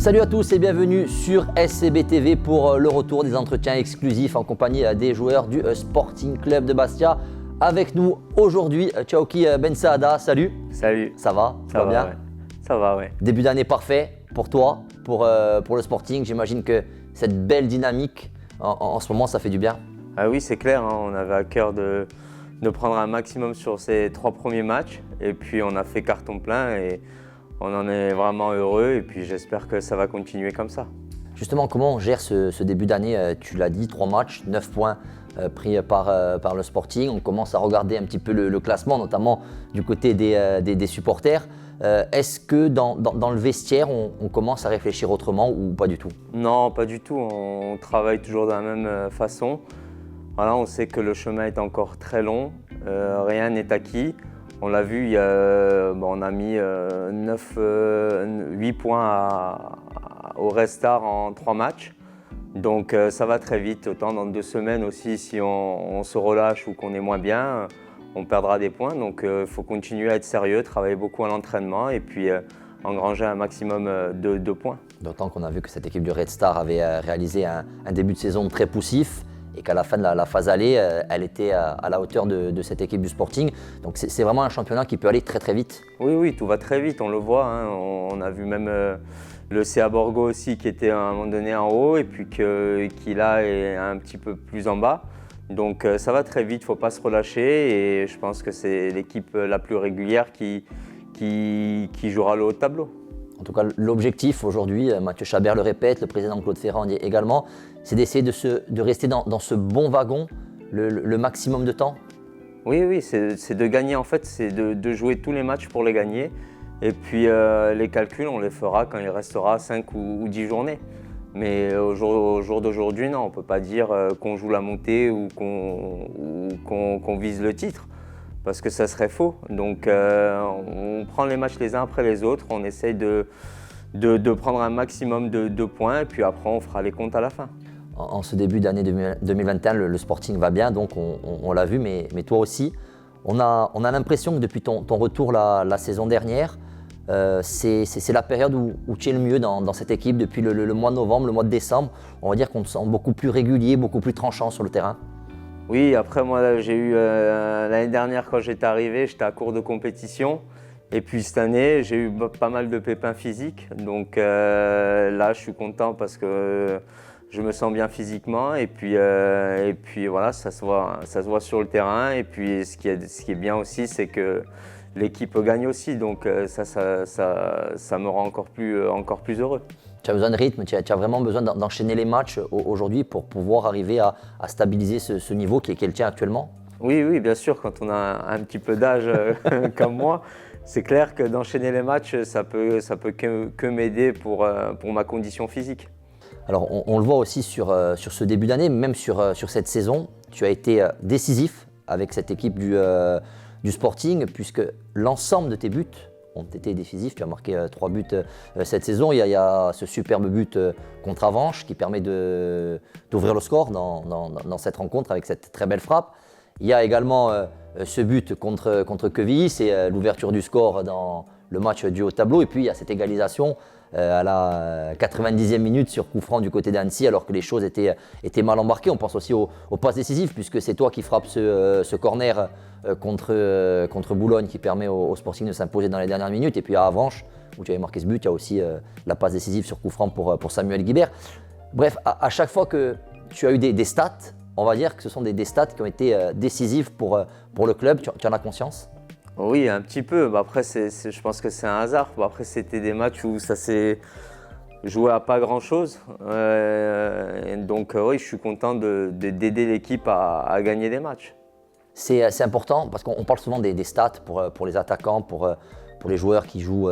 Salut à tous et bienvenue sur SCB TV pour le retour des entretiens exclusifs en compagnie des joueurs du Sporting Club de Bastia. Avec nous aujourd'hui, Tchaoki Ben Saada, salut. Salut. Ça va? Ça va bien? Ouais. Ça va, ouais. Début d'année parfait pour toi, pour le Sporting. J'imagine que cette belle dynamique en ce moment, ça fait du bien. Ah oui, c'est clair, hein, on avait à cœur de prendre un maximum sur ces 3 premiers matchs. Et puis on a fait carton plein et on en est vraiment heureux. Et puis j'espère que ça va continuer comme ça. Justement, comment on gère ce début d'année? Tu l'as dit, 3 matchs, 9 points pris par le Sporting. On commence à regarder un petit peu le classement, notamment du côté des supporters. Est-ce que dans le vestiaire, on commence à réfléchir autrement ou pas du tout? Non, pas du tout. On travaille toujours de la même façon. Voilà, on sait que le chemin est encore très long. Rien n'est acquis. On l'a vu, on a mis 8 points au Restart en 3 matchs. Donc ça va très vite. Autant dans 2 semaines aussi, si on se relâche ou qu'on est moins bien, on perdra des points. Donc il faut continuer à être sérieux, travailler beaucoup à l'entraînement et puis engranger un maximum de points. D'autant qu'on a vu que cette équipe du Red Star avait réalisé un début de saison très poussif et qu'à la fin de la phase aller, elle était à la hauteur de cette équipe du Sporting. Donc c'est vraiment un championnat qui peut aller très très vite. Oui, tout va très vite, on le voit. Hein. On a vu même le CA Borgo aussi qui était à un moment donné en haut et puis qui là est un petit peu plus en bas. Donc ça va très vite, il ne faut pas se relâcher et je pense que c'est l'équipe la plus régulière qui jouera le haut de tableau. En tout cas, l'objectif aujourd'hui, Mathieu Chabert le répète, le président Claude Ferrand dit également, c'est d'essayer de rester dans ce bon wagon le maximum de temps. Oui, c'est de gagner en fait, c'est de jouer tous les matchs pour les gagner. Et puis les calculs, on les fera quand il restera 5 ou 10 journées. Mais au jour d'aujourd'hui, non, on ne peut pas dire qu'on joue la montée ou qu'on vise le titre. Parce que ça serait faux. Donc on prend les matchs les uns après les autres, on essaye de prendre un maximum de points et puis après on fera les comptes à la fin. En ce début d'année 2021, le Sporting va bien, donc on l'a vu, mais toi aussi. On a l'impression que depuis ton retour la saison dernière, c'est la période où tu es le mieux dans cette équipe depuis le mois de novembre, le mois de décembre. On va dire qu'on te sent beaucoup plus régulier, beaucoup plus tranchant sur le terrain. Oui, après moi j'ai eu l'année dernière quand j'étais arrivé, j'étais à court de compétition. Et puis cette année, j'ai eu pas mal de pépins physiques. Donc là, je suis content parce que je me sens bien physiquement. Et puis voilà, ça se voit sur le terrain. Et puis ce qui est bien aussi, c'est que l'équipe gagne aussi. Donc ça me rend encore plus heureux. Tu as besoin de rythme, tu as vraiment besoin d'enchaîner les matchs aujourd'hui pour pouvoir arriver à stabiliser ce niveau qui est le tien actuellement? Oui, bien sûr, quand on a un petit peu d'âge comme moi, c'est clair que d'enchaîner les matchs, ça peut que m'aider pour ma condition physique. Alors on le voit aussi sur ce début d'année, même sur cette saison, tu as été décisif avec cette équipe du Sporting puisque l'ensemble de tes buts ont été décisifs. Tu as marqué 3 buts cette saison. Il y a ce superbe but contre Avenches qui permet d'ouvrir le score dans cette rencontre avec cette très belle frappe. Il y a également ce but contre Quevilly, c'est l'ouverture du score dans le match du haut tableau. Et puis il y a cette égalisation à la 90e minute sur coup franc du côté d'Annecy alors que les choses étaient mal embarquées. On pense aussi aux passes décisives puisque c'est toi qui frappes ce corner contre Boulogne qui permet au Sporting de s'imposer dans les dernières minutes. Et puis à Avenches où tu avais marqué ce but, il y a aussi la passe décisive sur coup franc pour Samuel Guibert. Bref, à chaque fois que tu as eu des stats, on va dire que ce sont des stats qui ont été décisives pour le club. Tu en as conscience? Oui, un petit peu. Après, je pense que c'est un hasard. Après, c'était des matchs où ça s'est joué à pas grand-chose. Donc oui, je suis content d'aider l'équipe à gagner des matchs. C'est important parce qu'on parle souvent des stats pour les attaquants, pour les joueurs qui jouent,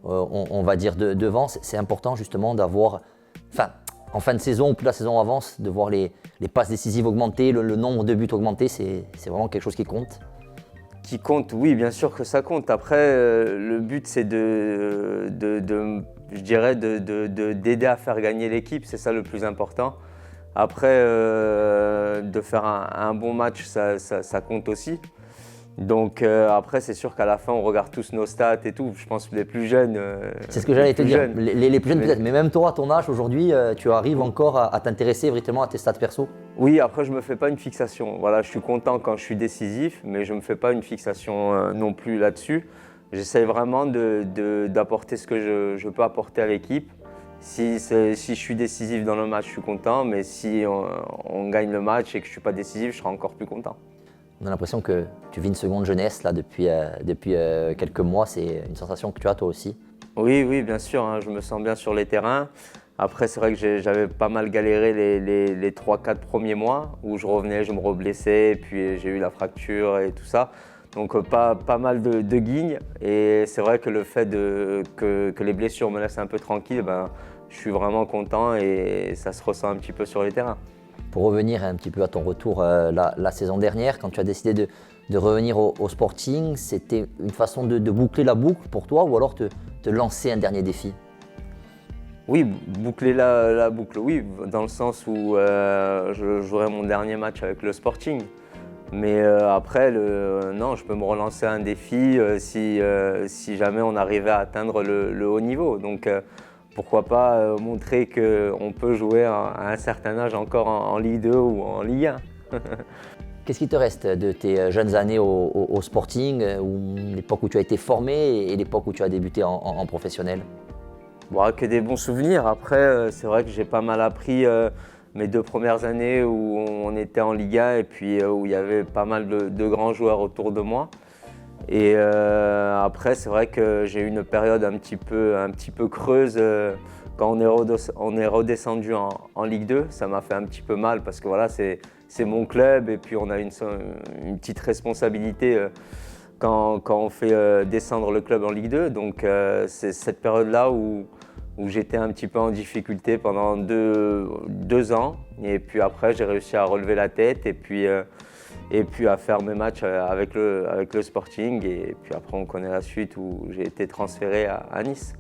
on va dire, devant. C'est important justement d'avoir, en fin de saison ou plus la saison avance, de voir les passes décisives augmenter, le nombre de buts augmenter. C'est vraiment quelque chose qui compte. Qui compte, oui, bien sûr que ça compte. Après, le but, c'est je dirais, d'aider à faire gagner l'équipe. C'est ça le plus important. Après, de faire un bon match, ça compte aussi. Donc après, c'est sûr qu'à la fin, on regarde tous nos stats et tout. Je pense que les plus jeunes. C'est ce que j'allais te dire. Les plus jeunes peut-être, mais même toi, à ton âge aujourd'hui, tu arrives encore à t'intéresser vraiment à tes stats perso? Oui, après, je ne me fais pas une fixation. Voilà, je suis content quand je suis décisif, mais je ne me fais pas une fixation non plus là-dessus. J'essaie vraiment d'apporter ce que je peux apporter à l'équipe. Si je suis décisif dans le match, je suis content, mais si on gagne le match et que je ne suis pas décisif, je serai encore plus content. On a l'impression que tu vis une seconde jeunesse là, depuis quelques mois. C'est une sensation que tu as toi aussi? Oui, bien sûr. Hein, je me sens bien sur les terrains. Après, c'est vrai que j'avais pas mal galéré les 3-4 premiers mois où je revenais, je me reblessais, et puis j'ai eu la fracture et tout ça. Donc pas mal de guignes. Et c'est vrai que le fait que les blessures me laissent un peu tranquille, je suis vraiment content et ça se ressent un petit peu sur les terrains. Pour revenir un petit peu à ton retour la saison dernière, quand tu as décidé de revenir au Sporting, c'était une façon de boucler la boucle pour toi ou alors te lancer un dernier défi? Oui, boucler la boucle, oui, dans le sens où je jouerai mon dernier match avec le Sporting. Mais après, non, je peux me relancer un défi si jamais on arrivait à atteindre le haut niveau. Donc pourquoi pas montrer qu'on peut jouer à un certain âge encore en Ligue 2 ou en Ligue 1. Qu'est-ce qui te reste de tes jeunes années au Sporting, l'époque où tu as été formé et l'époque où tu as débuté en professionnel? Bon, que des bons souvenirs. Après, c'est vrai que j'ai pas mal appris mes 2 premières années où on était en Ligue 1 et puis où il y avait pas mal de grands joueurs autour de moi. Et après, c'est vrai que j'ai eu une période un petit peu creuse quand on est redescendu en Ligue 2. Ça m'a fait un petit peu mal parce que voilà, c'est mon club et puis on a une petite responsabilité quand on fait descendre le club en Ligue 2. Donc c'est cette période-là où j'étais un petit peu en difficulté pendant deux ans. Et puis après, j'ai réussi à relever la tête et puis à faire mes matchs avec le Sporting. Et puis après, on connaît la suite où j'ai été transféré à Nice.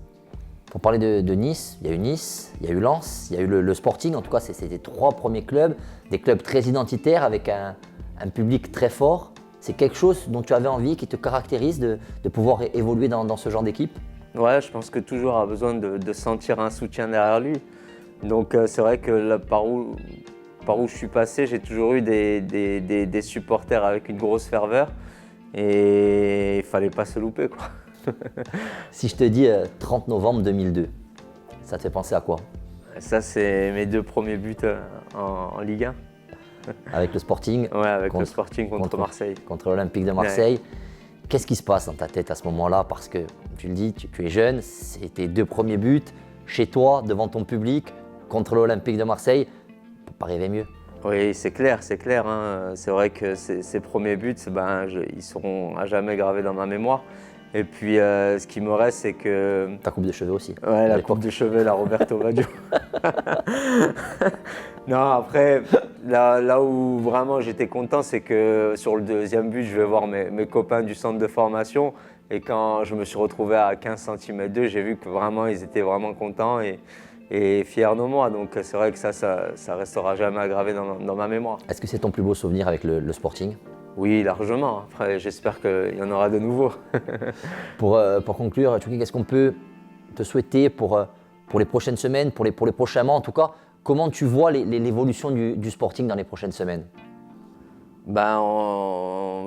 Pour parler de Nice, il y a eu Lens, il y a eu le Sporting. En tout cas, c'était les 3 premiers clubs, des clubs très identitaires avec un public très fort. C'est quelque chose dont tu avais envie, qui te caractérise de pouvoir évoluer dans ce genre d'équipe? Ouais, je pense que tout joueur a besoin de sentir un soutien derrière lui. Donc c'est vrai que là, par où je suis passé, j'ai toujours eu des supporters avec une grosse ferveur et il ne fallait pas se louper, quoi. Si je te dis 30 novembre 2002, ça te fait penser à quoi? Ça, c'est mes 2 premiers buts en Ligue 1. Avec le Sporting? Ouais, avec le Sporting contre Marseille. Contre l'Olympique de Marseille. Ouais. Qu'est-ce qui se passe dans ta tête à ce moment-là? Parce que tu le dis, tu es jeune, c'est tes 2 premiers buts, chez toi, devant ton public, contre l'Olympique de Marseille. On ne peut pas rêver mieux. Oui, c'est clair. Hein. C'est vrai que ces premiers buts, ils seront à jamais gravés dans ma mémoire. Et puis, ce qui me reste, c'est que… Ta coupe de cheveux aussi. Ouais, la coupe de cheveux, la Roberto Baggio. Non, après, là où vraiment j'étais content, c'est que sur le 2e but, je vais voir mes copains du centre de formation. Et quand je me suis retrouvé à 15 cm d'eux, j'ai vu que vraiment, ils étaient vraiment contents et fiers de moi. Donc c'est vrai que ça restera jamais gravé dans ma mémoire. Est-ce que c'est ton plus beau souvenir avec le Sporting? Oui, largement. Après, j'espère qu'il y en aura de nouveaux. Pour conclure, Tchouky, qu'est-ce qu'on peut te souhaiter pour les prochaines semaines, pour les prochains mois en tout cas? Comment tu vois l'évolution du Sporting dans les prochaines semaines?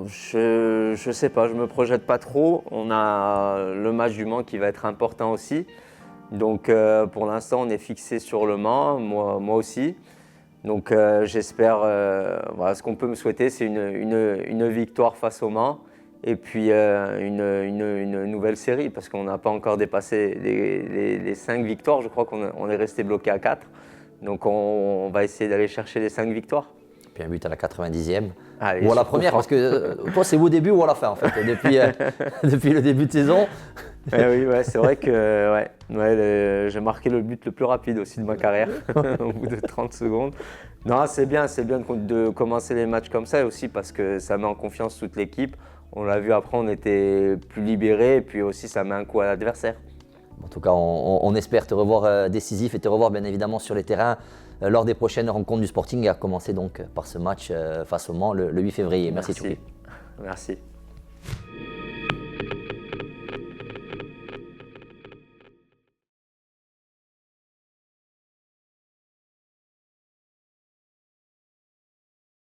Je sais pas, je me projette pas trop. On a le match du Mans qui va être important aussi. Donc pour l'instant, on est fixé sur le Mans, moi aussi. Donc j'espère, ce qu'on peut me souhaiter, c'est une victoire face au Mans et puis une nouvelle série parce qu'on n'a pas encore dépassé les 5 victoires. Je crois qu'on est resté bloqué à 4. Donc on va essayer d'aller chercher les 5 victoires. Puis un but à la 90e. Allez, ou à la première, parce que toi c'est au début ou à la fin en fait, depuis le début de saison. Oui, c'est vrai que j'ai marqué le but le plus rapide aussi de ma carrière, au bout de 30 secondes. Non, c'est bien de commencer les matchs comme ça et aussi parce que ça met en confiance toute l'équipe. On l'a vu après, on était plus libérés et puis aussi ça met un coup à l'adversaire. En tout cas, on espère te revoir décisif et te revoir bien évidemment sur les terrains lors des prochaines rencontres du Sporting, à commencer donc par ce match face au Mans le 8 février. Merci Tchouky. Merci.